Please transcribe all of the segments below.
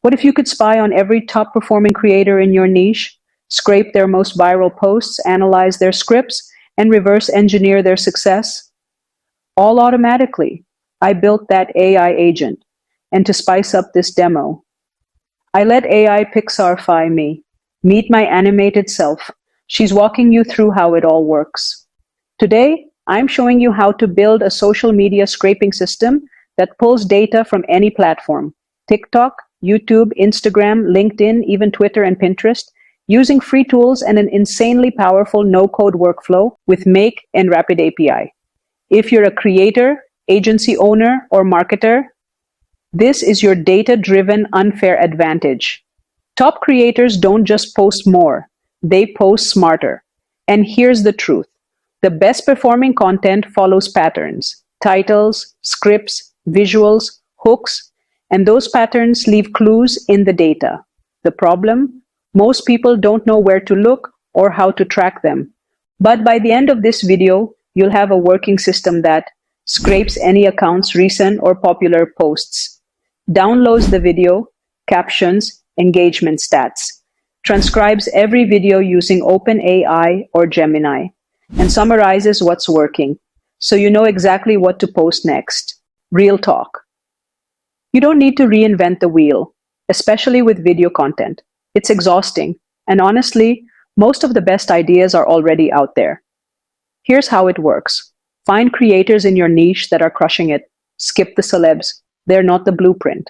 What if you could spy on every top performing creator in your niche, scrape their most viral posts, analyze their scripts, and reverse engineer their success? All automatically. I built that AI agent. And to spice up this demo, I let AI Pixarify me. Meet my animated self. She's walking you through how it all works. Today, I'm showing you how to build a social media scraping system that pulls data from any platform: TikTok, YouTube, Instagram, LinkedIn, even Twitter and Pinterest, using free tools and an insanely powerful no-code workflow with Make and RapidAPI. If you're a creator, agency owner, or marketer, this is your data-driven unfair advantage. Top creators don't just post more, they post smarter. And here's the truth. The best performing content follows patterns: titles, scripts, visuals, hooks, and those patterns leave clues in the data. The problem? Most people don't know where to look or how to track them. But by the end of this video, you'll have a working system that scrapes any account's recent or popular posts, downloads the video, captions, engagement stats, transcribes every video using OpenAI or Gemini, and summarizes what's working, so you know exactly what to post next. Real talk. You don't need to reinvent the wheel, especially with video content. It's exhausting, and honestly, most of the best ideas are already out there. Here's how it works. Find creators in your niche that are crushing it. Skip the celebs. They're not the blueprint.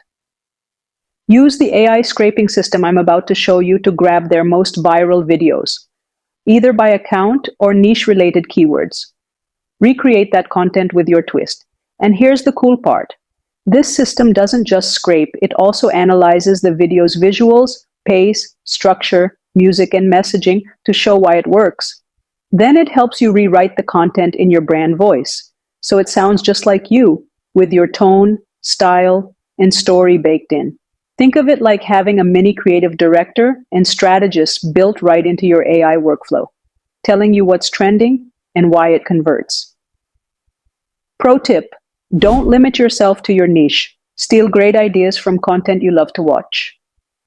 Use the AI scraping system I'm about to show you to grab their most viral videos, either by account or niche-related keywords. Recreate that content with your twist. And here's the cool part. This system doesn't just scrape, it also analyzes the video's visuals, pace, structure, music, and messaging to show why it works. Then it helps you rewrite the content in your brand voice, so it sounds just like you, with your tone, style, and story baked in. Think of it like having a mini creative director and strategist built right into your AI workflow, telling you what's trending and why it converts. Pro tip: don't limit yourself to your niche. Steal great ideas from content you love to watch.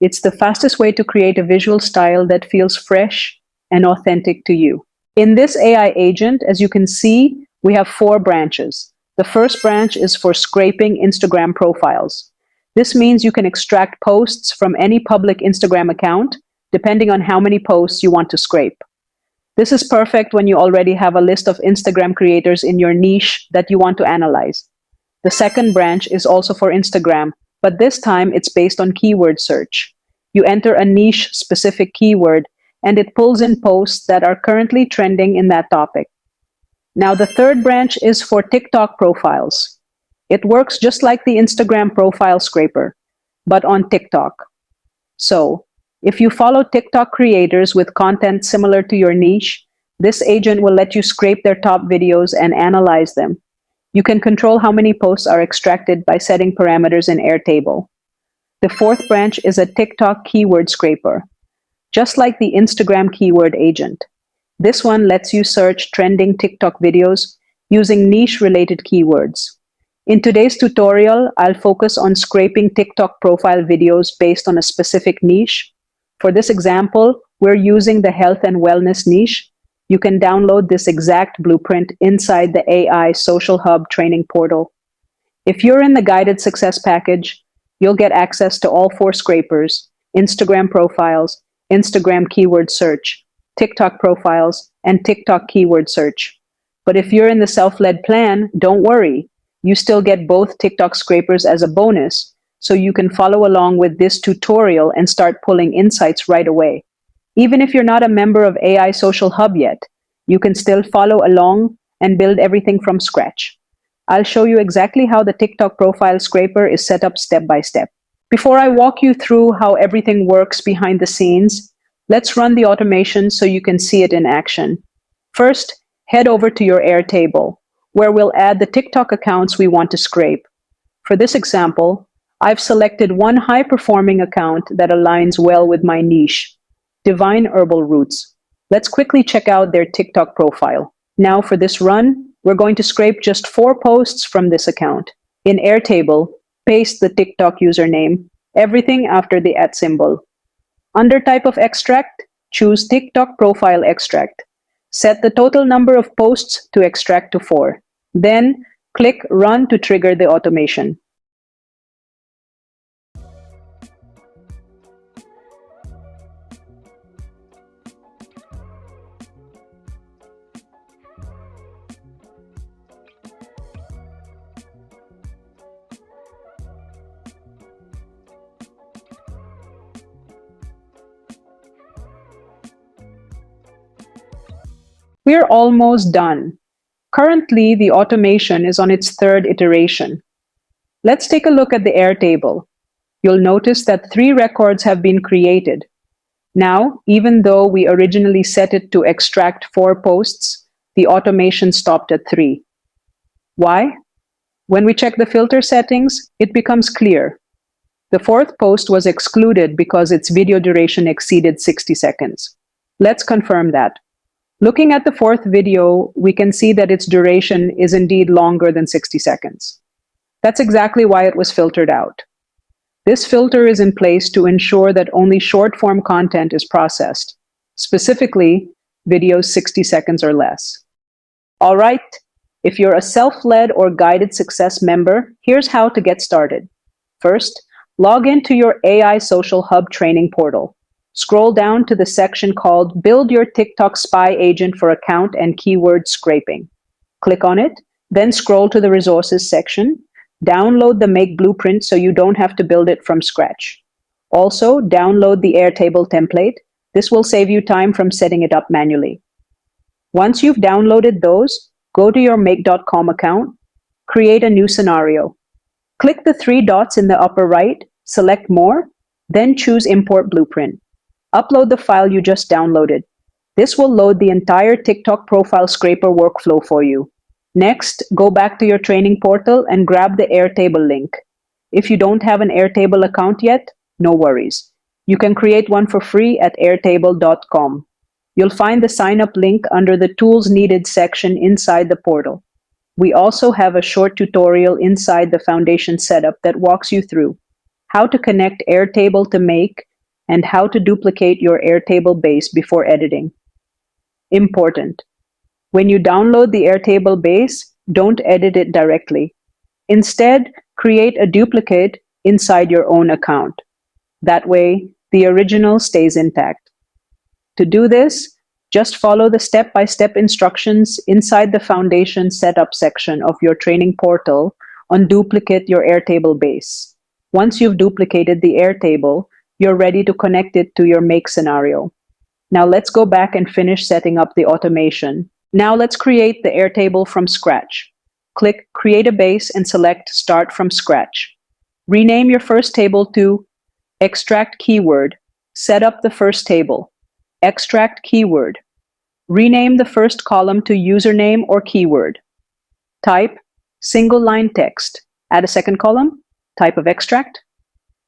It's the fastest way to create a visual style that feels fresh and authentic to you. In this AI agent, as you can see, we have 4 branches. The first branch is for scraping Instagram profiles. This means you can extract posts from any public Instagram account, depending on how many posts you want to scrape. This is perfect when you already have a list of Instagram creators in your niche that you want to analyze. The second branch is also for Instagram, but this time it's based on keyword search. You enter a niche-specific keyword, and it pulls in posts that are currently trending in that topic. Now, the third branch is for TikTok profiles. It works just like the Instagram profile scraper, but on TikTok. So, if you follow TikTok creators with content similar to your niche, this agent will let you scrape their top videos and analyze them. You can control how many posts are extracted by setting parameters in Airtable. The fourth branch is a TikTok keyword scraper, just like the Instagram keyword agent. This one lets you search trending TikTok videos using niche-related keywords. In today's tutorial, I'll focus on scraping TikTok profile videos based on a specific niche. For this example, we're using the health and wellness niche. You can download this exact blueprint inside the AI Social Hub training portal. If you're in the guided success package, you'll get access to all 4 scrapers: Instagram profiles, Instagram keyword search, TikTok profiles, and TikTok keyword search. But if you're in the self-led plan, don't worry. You still get both TikTok scrapers as a bonus, so you can follow along with this tutorial and start pulling insights right away. Even if you're not a member of AI Social Hub yet, you can still follow along and build everything from scratch. I'll show you exactly how the TikTok profile scraper is set up step by step. Before I walk you through how everything works behind the scenes, let's run the automation so you can see it in action. First, head over to your Airtable, where we'll add the TikTok accounts we want to scrape. For this example, I've selected one high-performing account that aligns well with my niche, Divine Herbal Roots. Let's quickly check out their TikTok profile. Now for this run, we're going to scrape just 4 posts from this account. In Airtable, paste the TikTok username, everything after the @ symbol. Under type of extract, choose TikTok profile extract. Set the total number of posts to extract to 4. Then, click Run to trigger the automation. We're almost done. Currently, the automation is on its 3rd iteration. Let's take a look at the Airtable. You'll notice that 3 records have been created. Now, even though we originally set it to extract 4 posts, the automation stopped at 3. Why? When we check the filter settings, it becomes clear. The 4th post was excluded because its video duration exceeded 60 seconds. Let's confirm that. Looking at the 4th video, we can see that its duration is indeed longer than 60 seconds. That's exactly why it was filtered out. This filter is in place to ensure that only short-form content is processed, specifically videos 60 seconds or less. All right, if you're a self-led or guided success member, here's how to get started. First, log into your AI Social Hub training portal. Scroll down to the section called Build Your TikTok Spy Agent for Account and Keyword Scraping. Click on it, then scroll to the Resources section. Download the Make Blueprint so you don't have to build it from scratch. Also, download the Airtable template. This will save you time from setting it up manually. Once you've downloaded those, go to your Make.com account, create a new scenario. Click the 3 dots in the upper right, select More, then choose Import Blueprint. Upload the file you just downloaded. This will load the entire TikTok profile scraper workflow for you. Next, go back to your training portal and grab the Airtable link. If you don't have an Airtable account yet, no worries. You can create one for free at airtable.com. You'll find the sign up link under the Tools Needed section inside the portal. We also have a short tutorial inside the foundation setup that walks you through how to connect Airtable to Make and how to duplicate your Airtable base before editing. Important. When you download the Airtable base, don't edit it directly. Instead, create a duplicate inside your own account. That way, the original stays intact. To do this, just follow the step-by-step instructions inside the Foundation Setup section of your training portal on Duplicate your Airtable base. Once you've duplicated the Airtable, you're ready to connect it to your Make scenario. Now let's go back and finish setting up the automation. Now let's create the Airtable from scratch. Click Create a Base and select Start from Scratch. Rename your first table to Extract Keyword. Set up the first table. Extract Keyword. Rename the first column to username or keyword. Type single line text. Add a second column. Type of extract.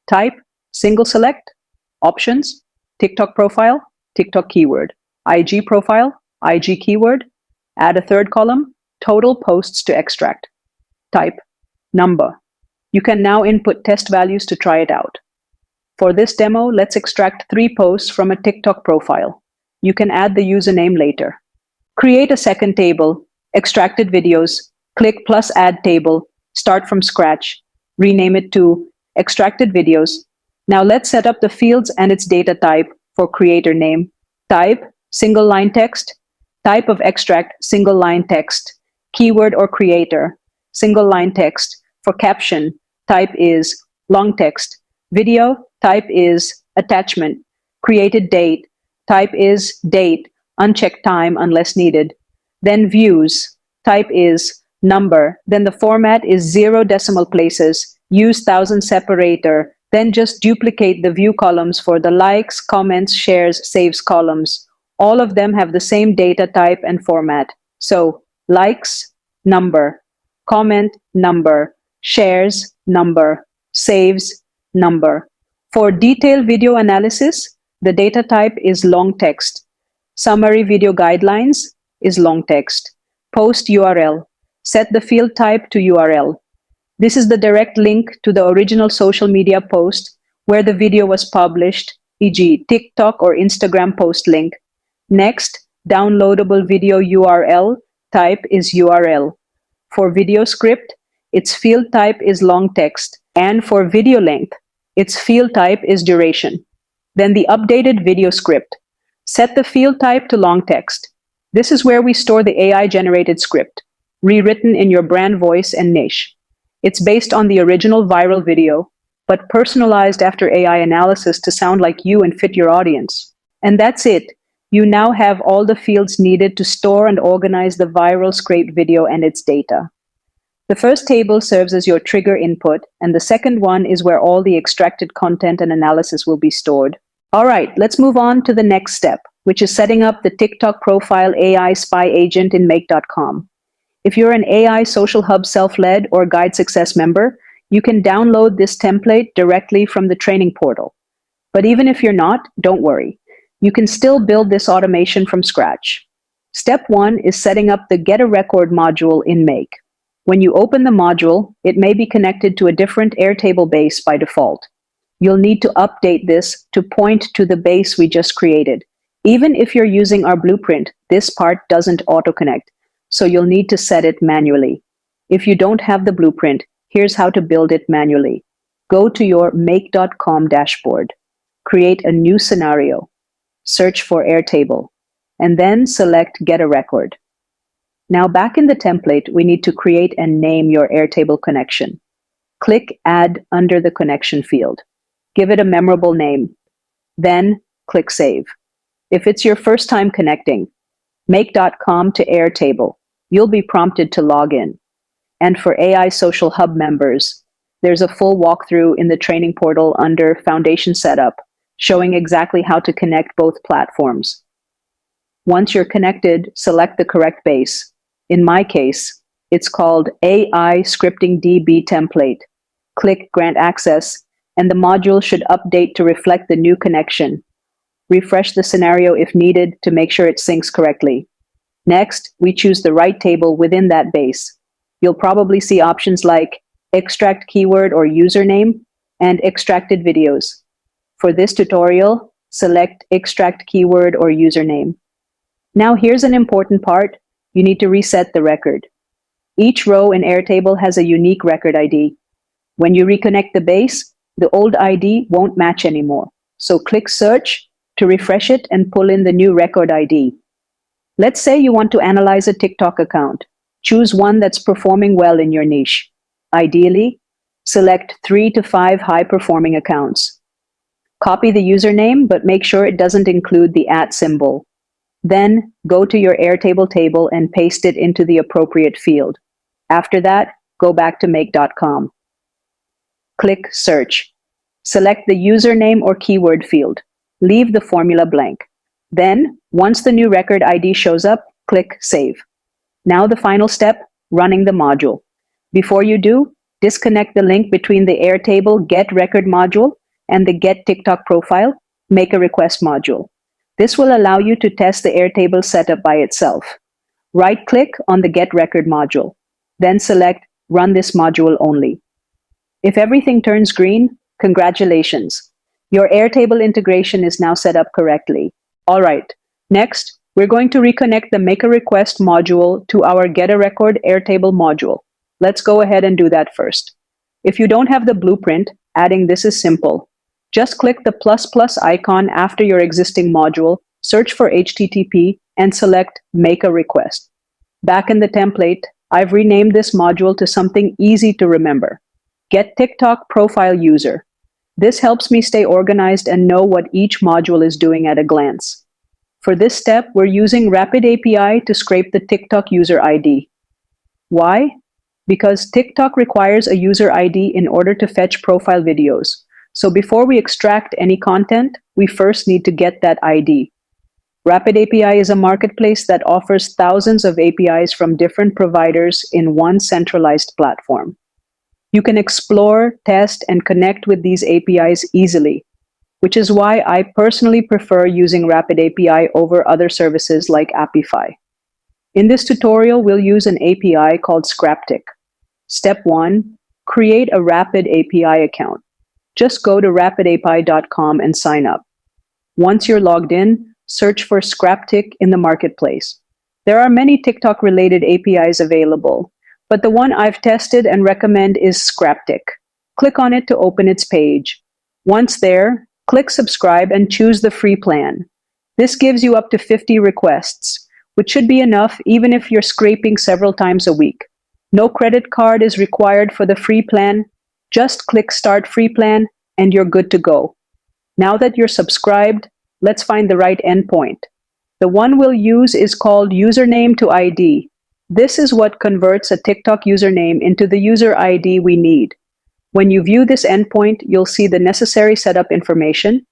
Type single select. Options, TikTok profile, TikTok keyword. IG profile, IG keyword. Add a third column, total posts to extract. Type number. You can now input test values to try it out. For this demo, let's extract 3 posts from a TikTok profile. You can add the username later. Create a second table, extracted videos, click plus add table, start from scratch, rename it to extracted videos. Now let's set up the fields and its data type for creator name. Type single line text, type of extract single line text, keyword or creator, single line text. For caption, type is long text. Video, type is attachment. Created date, type is date, unchecked time unless needed. Then views, type is number. Then the format is 0 decimal places. Use 1000 separator. Then just duplicate the view columns for the likes, comments, shares, saves columns. All of them have the same data type and format. So likes, number, comment, number, shares, number, saves, number. For detailed video analysis, the data type is long text. Summary video guidelines is long text. Post URL. Set the field type to URL. This is the direct link to the original social media post where the video was published, e.g. TikTok or Instagram post link. Next, downloadable video URL type is URL. For video script, its field type is long text, and for video length, its field type is duration. Then the updated video script. Set the field type to long text. This is where we store the AI-generated script, rewritten in your brand voice and niche. It's based on the original viral video, but personalized after AI analysis to sound like you and fit your audience. And that's it. You now have all the fields needed to store and organize the viral scraped video and its data. The first table serves as your trigger input, and the second one is where all the extracted content and analysis will be stored. All right, let's move on to the next step, which is setting up the TikTok profile AI spy agent in Make.com. If you're an AI Social Hub self-led or Guide Success member, you can download this template directly from the training portal. But even if you're not, don't worry. You can still build this automation from scratch. Step 1 is setting up the Get a Record module in Make. When you open the module, it may be connected to a different Airtable base by default. You'll need to update this to point to the base we just created. Even if you're using our blueprint, this part doesn't auto-connect, so you'll need to set it manually. If you don't have the blueprint, here's how to build it manually. Go to your Make.com dashboard, create a new scenario, search for Airtable, and then select Get a Record. Now back in the template, we need to create and name your Airtable connection. Click Add under the connection field. Give it a memorable name. Then click Save. If it's your first time connecting, Make.com to Airtable, you'll be prompted to log in. And for AI Social Hub members, there's a full walkthrough in the training portal under Foundation Setup, showing exactly how to connect both platforms. Once you're connected, select the correct base. In my case, it's called AI Scripting DB template. Click Grant Access, and the module should update to reflect the new connection. Refresh the scenario if needed to make sure it syncs correctly. Next, we choose the right table within that base. You'll probably see options like Extract Keyword or Username and Extracted Videos. For this tutorial, select Extract Keyword or Username. Now here's an important part. You need to reset the record. Each row in Airtable has a unique record ID. When you reconnect the base, the old ID won't match anymore. So click Search to refresh it and pull in the new record ID. Let's say you want to analyze a TikTok account. Choose one that's performing well in your niche. Ideally, select 3 to 5 high-performing accounts. Copy the username, but make sure it doesn't include the @ symbol. Then, go to your Airtable table and paste it into the appropriate field. After that, go back to Make.com. Click Search. Select the username or keyword field. Leave the formula blank. Then, once the new record ID shows up, click Save. Now the final step, running the module. Before you do, disconnect the link between the Airtable Get Record module and the Get TikTok Profile, Make a Request module. This will allow you to test the Airtable setup by itself. Right-click on the Get Record module, then select Run this module only. If everything turns green, congratulations. Your Airtable integration is now set up correctly. All right, next, we're going to reconnect the Make a Request module to our Get a Record Airtable module. Let's go ahead and do that first. If you don't have the blueprint, adding this is simple. Just click the ++ icon after your existing module, search for HTTP, and select Make a Request. Back in the template, I've renamed this module to something easy to remember. Get TikTok Profile User. This helps me stay organized and know what each module is doing at a glance. For this step, we're using RapidAPI to scrape the TikTok user ID. Why? Because TikTok requires a user ID in order to fetch profile videos. So before we extract any content, we first need to get that ID. RapidAPI is a marketplace that offers thousands of APIs from different providers in one centralized platform. You can explore, test, and connect with these APIs easily, which is why I personally prefer using RapidAPI over other services like Apify. In this tutorial, we'll use an API called Scrapic. Step 1, create a RapidAPI account. Just go to rapidapi.com and sign up. Once you're logged in, search for Scrapic in the marketplace. There are many TikTok-related APIs available, but the one I've tested and recommend is Scrapic. Click on it to open its page. Once there, click subscribe and choose the free plan. This gives you up to 50 requests, which should be enough even if you're scraping several times a week. No credit card is required for the free plan. Just click Start Free Plan and you're good to go. Now that you're subscribed, let's find the right endpoint. The one we'll use is called username to ID. This is what converts a TikTok username into the user ID we need. When you view this endpoint, you'll see the necessary setup information,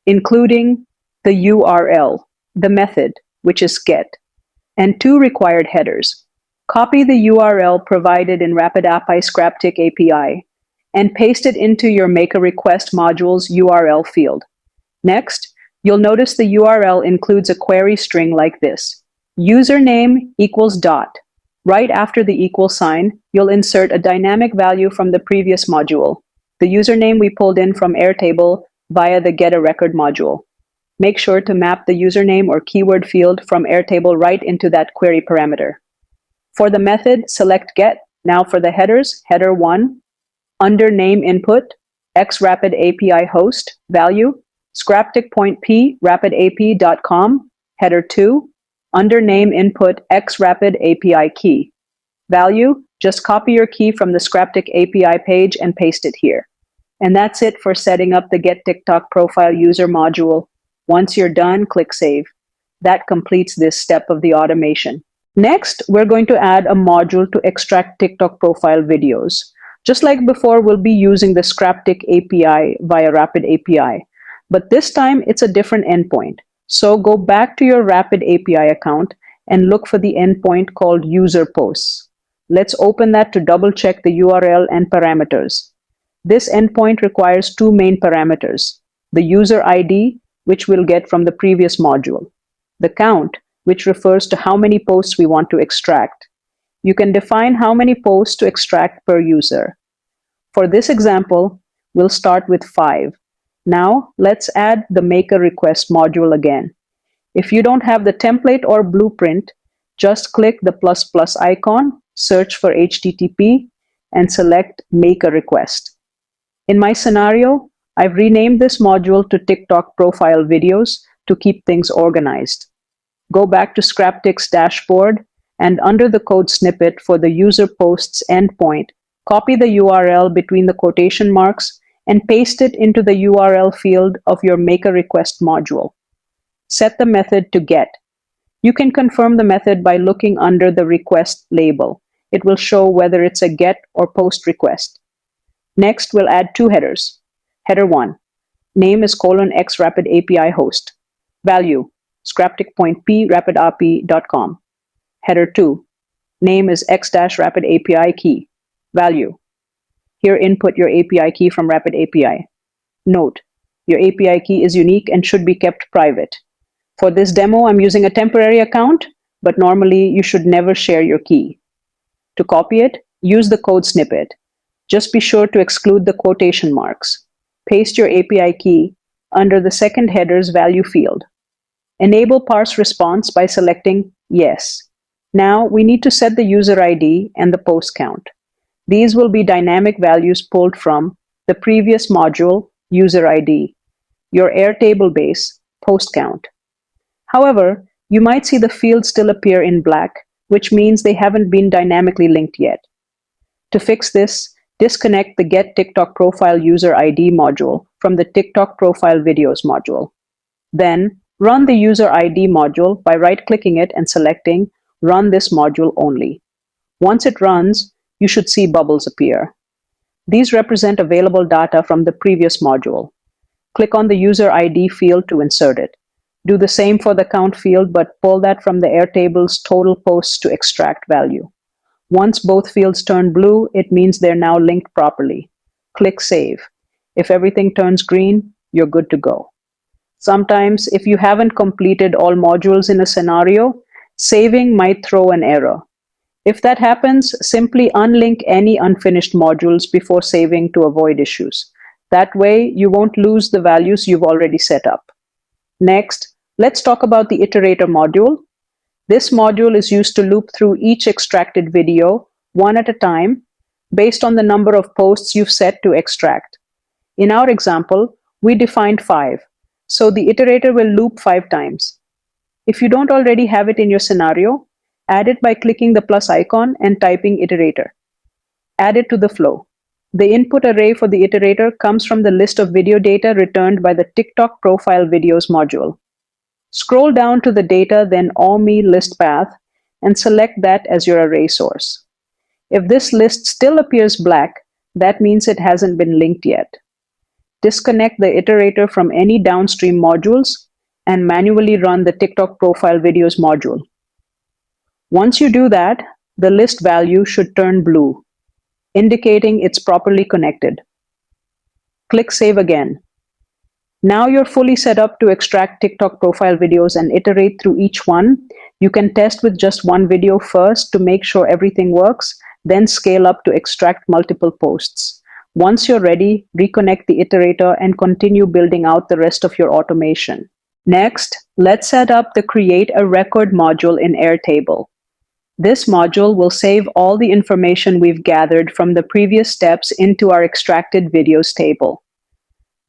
including the URL, the method, which is get, and two required headers. Copy the URL provided in RapidAPI Scrapic API and paste it into your Make a Request module's URL field. Next, you'll notice the URL includes a query string like this: username equals dot. Right after the equal sign, you'll insert a dynamic value from the previous module, the username we pulled in from Airtable via the Get a Record module. Make sure to map the username or keyword field from Airtable right into that query parameter. For the method, select Get. Now for the headers, header 1, under name input, xRapidAPI host, value, Scrapic.p, rapidapi.com, header 2, under name input, xRapidAPI key. Value, just copy your key from the Scrapic API page and paste it here. And that's it for setting up the Get TikTok Profile User module. Once you're done, click Save. That completes this step of the automation. Next, we're going to add a module to extract TikTok profile videos. Just like before, we'll be using the Scrapic API via RapidAPI, but this time it's a different endpoint. So go back to your RapidAPI account and look for the endpoint called User Posts. Let's open that to double-check the URL and parameters. This endpoint requires two main parameters: the user ID, which we'll get from the previous module, the count, which refers to how many posts we want to extract. You can define how many posts to extract per user. For this example, we'll start with 5. Now, let's add the Make a Request module again. If you don't have the template or blueprint, just click the ++ icon, search for HTTP, and select Make a Request. In my scenario, I've renamed this module to TikTok Profile Videos to keep things organized. Go back to Scrapic's dashboard, and under the code snippet for the User Posts endpoint, copy the URL between the quotation marks and paste it into the URL field of your Make a Request module. Set the method to Get. You can confirm the method by looking under the request label. It will show whether it's a Get or Post request. Next, we'll add two headers. Header 1, name is xRapidAPI host. Value, Scrapic.p, rapidapi.com. Header 2, name is x-RapidAPI key. Value, here input your API key from RapidAPI. Note, your API key is unique and should be kept private. For this demo, I'm using a temporary account, but normally you should never share your key. To copy it, use the code snippet. Just be sure to exclude the quotation marks. Paste your API key under the second header's value field. Enable parse response by selecting Yes. Now we need to set the user ID and the post count. These will be dynamic values pulled from the previous module, UserID, your Airtable base, post count. However, you might see the fields still appear in black, which means they haven't been dynamically linked yet. To fix this, disconnect the Get TikTok Profile User ID module from the TikTok Profile Videos module. Then, run the User ID module by right-clicking it and selecting Run this module only. Once it runs, you should see bubbles appear. These represent available data from the previous module. Click on the User ID field to insert it. Do the same for the count field, but pull that from the Airtable's total posts to extract value. Once both fields turn blue, it means they're now linked properly. Click Save. If everything turns green, you're good to go. Sometimes, if you haven't completed all modules in a scenario, saving might throw an error. If that happens, simply unlink any unfinished modules before saving to avoid issues. That way, you won't lose the values you've already set up. Next, let's talk about the Iterator module. This module is used to loop through each extracted video one at a time based on the number of posts you've set to extract. In our example, we defined 5, so the iterator will loop 5 times. If you don't already have it in your scenario, add it by clicking the plus icon and typing iterator. Add it to the flow. The input array for the iterator comes from the list of video data returned by the TikTok profile videos module. Scroll down to the data, then OMI list path, and select that as your array source. If this list still appears black, that means it hasn't been linked yet. Disconnect the iterator from any downstream modules and manually run the TikTok profile videos module. Once you do that, the list value should turn blue, indicating it's properly connected. Click Save again. Now you're fully set up to extract TikTok profile videos and iterate through each one. You can test with just one video first to make sure everything works, then scale up to extract multiple posts. Once you're ready, reconnect the iterator and continue building out the rest of your automation. Next, let's set up the Create a Record module in Airtable. This module will save all the information we've gathered from the previous steps into our extracted videos table.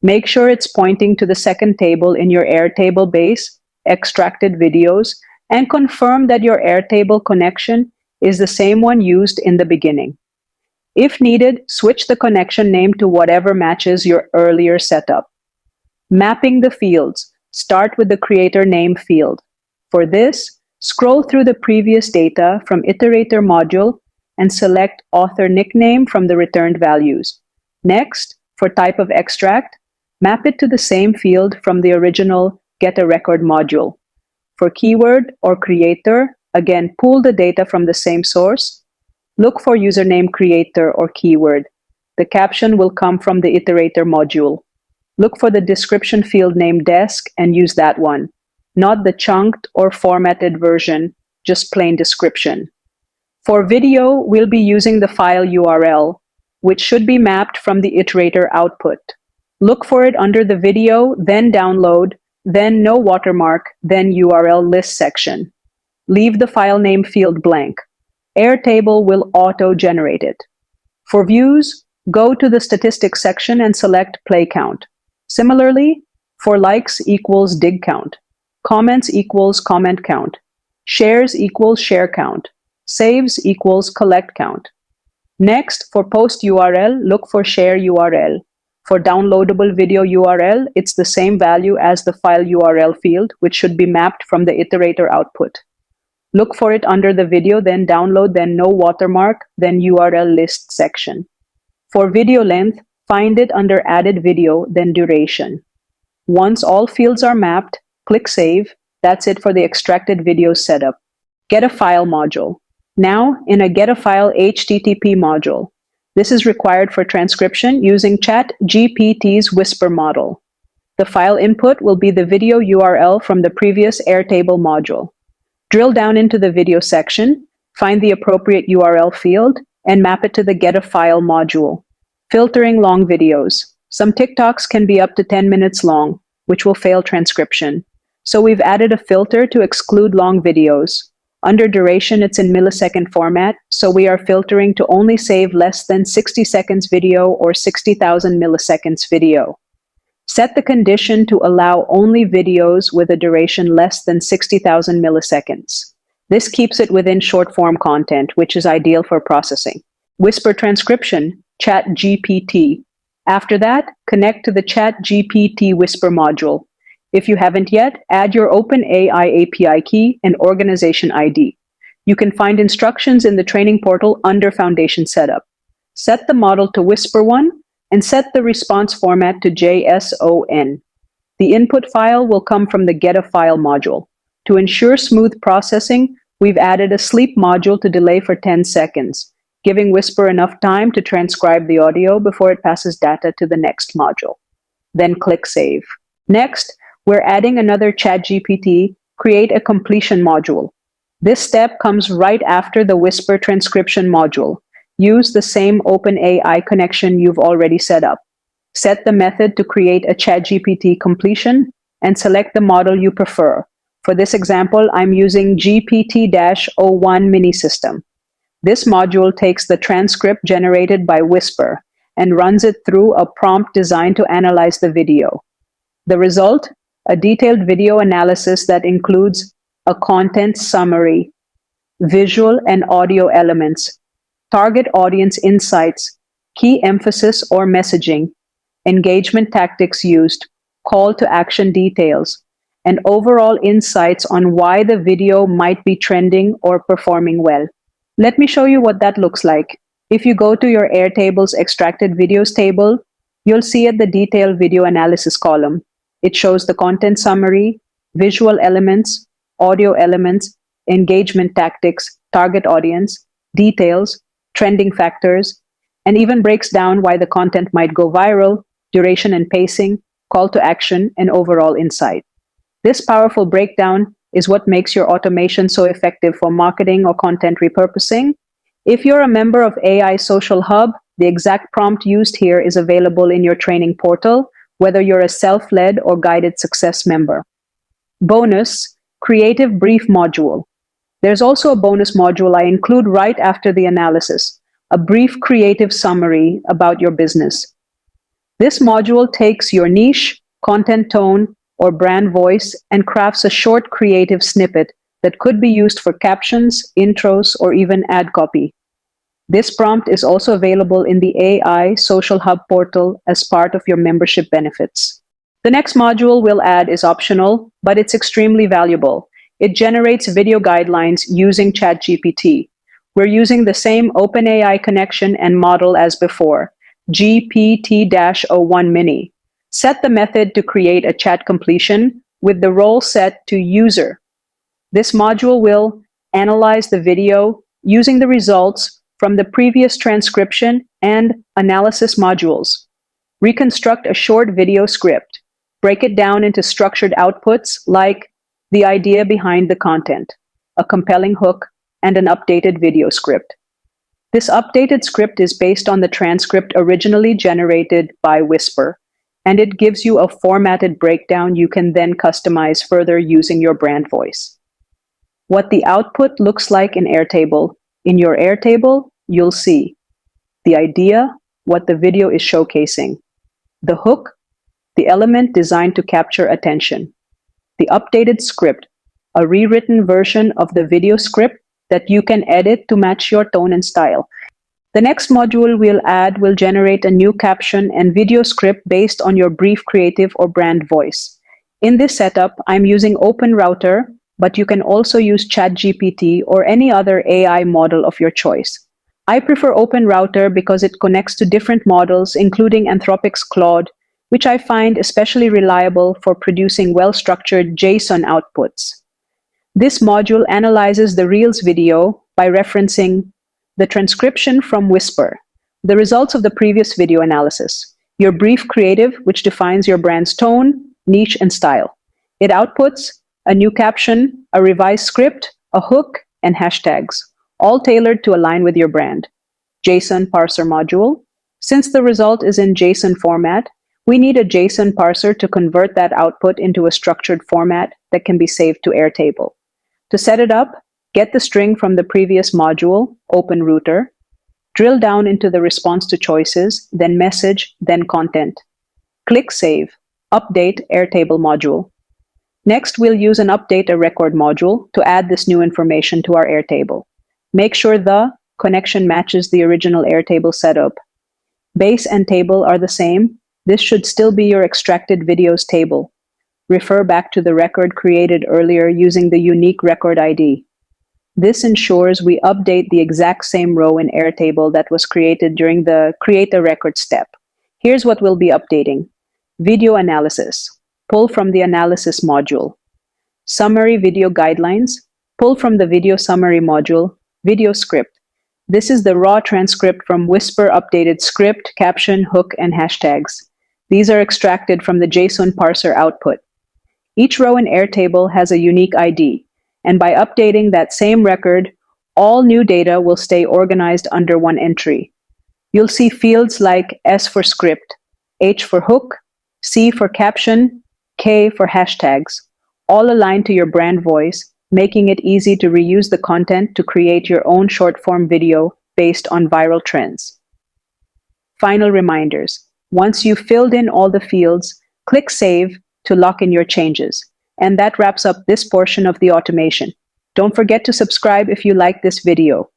Make sure it's pointing to the second table in your Airtable base, extracted videos, and confirm that your Airtable connection is the same one used in the beginning. If needed, switch the connection name to whatever matches your earlier setup. Mapping the fields. Start with the creator name field. For this, scroll through the previous data from Iterator module and select author nickname from the returned values. Next, for type of extract, map it to the same field from the original Get a Record module. For keyword or creator, again, pull the data from the same source. Look for username creator or keyword. The caption will come from the Iterator module. Look for the description field name desk and use that one, not the chunked or formatted version, just plain description. For video, we'll be using the file URL, which should be mapped from the Iterator output. Look for it under the video, then download, then no watermark, then URL list section. Leave the file name field blank. Airtable will auto-generate it. For views, go to the statistics section and select play count. Similarly, for likes equals dig count, comments equals comment count, shares equals share count, saves equals collect count. Next, for post URL, look for share URL. For downloadable video URL, it's the same value as the file URL field, which should be mapped from the Iterator output. Look for it under the video, then download, then no watermark, then URL list section. For video length, find it under added video, then duration. Once all fields are mapped, click Save. That's it for the extracted video setup. Get a file module. Now, in a Get a File HTTP module. This is required for transcription using ChatGPT's Whisper model. The file input will be the video URL from the previous Airtable module. Drill down into the video section, find the appropriate URL field, and map it to the Get a File module. Filtering long videos. Some TikToks can be up to 10 minutes long, which will fail transcription. So we've added a filter to exclude long videos. Under duration, it's in millisecond format, so we are filtering to only save less than 60 seconds video or 60,000 milliseconds video. Set the condition to allow only videos with a duration less than 60,000 milliseconds. This keeps it within short-form content, which is ideal for processing. Whisper transcription, ChatGPT. After that, connect to the ChatGPT Whisper module. If you haven't yet, add your OpenAI API key and organization ID. You can find instructions in the training portal under Foundation Setup. Set the model to Whisper 1 and set the response format to JSON. The input file will come from the Get a File module. To ensure smooth processing, we've added a sleep module to delay for 10 seconds, giving Whisper enough time to transcribe the audio before it passes data to the next module. Then click Save. Next, we're adding another ChatGPT Create a Completion module. This step comes right after the Whisper transcription module. Use the same OpenAI connection you've already set up. Set the method to create a ChatGPT completion and select the model you prefer. For this example, I'm using GPT-01 mini system. This module takes the transcript generated by Whisper and runs it through a prompt designed to analyze the video. The result? A detailed video analysis that includes a content summary, visual and audio elements, target audience insights, key emphasis or messaging, engagement tactics used, call to action details, and overall insights on why the video might be trending or performing well. Let me show you what that looks like. If you go to your Airtable's extracted videos table, you'll see at the detailed video analysis column. It shows the content summary, visual elements, audio elements, engagement tactics, target audience, details, trending factors, and even breaks down why the content might go viral, duration and pacing, call to action, and overall insight. This powerful breakdown is what makes your automation so effective for marketing or content repurposing. If you're a member of AI Social Hub, the exact prompt used here is available in your training portal, whether you're a self-led or guided success member. Bonus, Creative Brief Module. There's also a bonus module I include right after the analysis, a brief creative summary about your business. This module takes your niche, content tone, or brand voice and crafts a short creative snippet that could be used for captions, intros, or even ad copy. This prompt is also available in the AI Social Hub portal as part of your membership benefits. The next module we'll add is optional, but it's extremely valuable. It generates video guidelines using ChatGPT. We're using the same OpenAI connection and model as before, GPT-01 mini. Set the method to create a chat completion with the role set to user. This module will analyze the video using the results from the previous transcription and analysis modules. Reconstruct a short video script. Break it down into structured outputs like the idea behind the content, a compelling hook, and an updated video script. This updated script is based on the transcript originally generated by Whisper, and it gives you a formatted breakdown you can then customize further using your brand voice. What the output looks like in Airtable. In your Airtable, you'll see the idea, what the video is showcasing, the hook, the element designed to capture attention, the updated script, a rewritten version of the video script that you can edit to match your tone and style. The next module we'll add will generate a new caption and video script based on your brief creative or brand voice. In this setup, I'm using OpenRouter, but you can also use ChatGPT or any other AI model of your choice. I prefer OpenRouter because it connects to different models, including Anthropic's Claude, which I find especially reliable for producing well-structured JSON outputs. This module analyzes the Reels video by referencing the transcription from Whisper, the results of the previous video analysis, your brief creative, which defines your brand's tone, niche, and style. It outputs a new caption, a revised script, a hook, and hashtags, all tailored to align with your brand. JSON parser module. Since the result is in JSON format, we need a JSON parser to convert that output into a structured format that can be saved to Airtable. To set it up, get the string from the previous module, OpenRouter, drill down into the response to choices, then message, then content. Click Save, Update Airtable module. Next, we'll use an Update a Record module to add this new information to our Airtable. Make sure the connection matches the original Airtable setup. Base and table are the same. This should still be your extracted videos table. Refer back to the record created earlier using the unique record ID. This ensures we update the exact same row in Airtable that was created during the Create a Record step. Here's what we'll be updating. Video analysis. Pull from the analysis module. Summary video guidelines. Pull from the video summary module. Video script. This is the raw transcript from Whisper updated script, caption, hook, and hashtags. These are extracted from the JSON parser output. Each row in Airtable has a unique ID, and by updating that same record, all new data will stay organized under one entry. You'll see fields like S for script, H for hook, C for caption, K for hashtags, all aligned to your brand voice, making it easy to reuse the content to create your own short-form video based on viral trends. Final reminders. Once you've filled in all the fields, click Save to lock in your changes. And that wraps up this portion of the automation. Don't forget to subscribe if you like this video,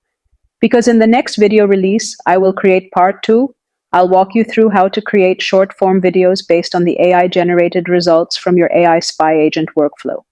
because in the next video release, I will create part 2. I'll walk you through how to create short-form videos based on the AI-generated results from your AI spy agent workflow.